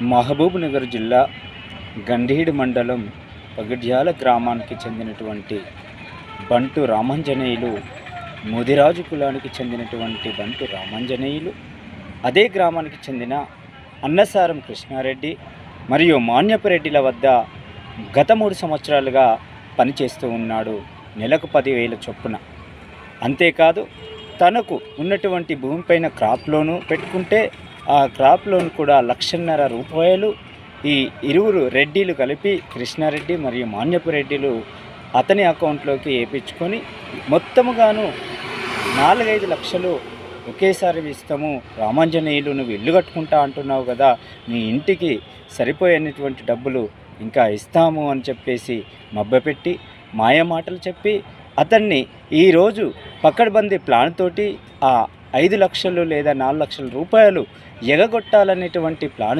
మహబూబ్నగర్ జిల్లా గండీడు మండలం పగిడ్యాల గ్రామానికి చెందినటువంటి బంటు రామాంజనేయులు, ముదిరాజు కులానికి చెందినటువంటి బంటు రామాంజనేయులు అదే గ్రామానికి చెందిన అన్నసారం కృష్ణారెడ్డి మరియు మాన్యపురెడ్డిల వద్ద గత 3 సంవత్సరాలుగా పనిచేస్తూ ఉన్నాడు, నెలకు 10,000 చొప్పున. అంతేకాదు, తనకు ఉన్నటువంటి భూమిపైన క్రాప్ లోను పెట్టుకుంటే ఆ క్రాప్ లోన్ కూడా 1,50,000 రూపాయలు ఈ ఇరువురు రెడ్డిలు కలిపి, కృష్ణారెడ్డి మరియు మాన్యపురెడ్డిలు అతని అకౌంట్లోకి వేయించుకొని మొత్తముగాను 4-5 లక్షలు ఒకేసారి ఇస్తాము. రామాంజనేయులు, నువ్వు ఇల్లు కట్టుకుంటా అంటున్నావు కదా, నీ ఇంటికి సరిపోయేటువంటి డబ్బులు ఇంకా ఇస్తాము అని చెప్పేసి మభ్యపెట్టి మాయమాటలు చెప్పి అతన్ని ఈరోజు పకడ్బందీ ప్లాన్ తోటి ఆ 5 లక్షలు లేదా 4 లక్షల రూపాయలు ఎగగొట్టాలనేటువంటి ప్లాన్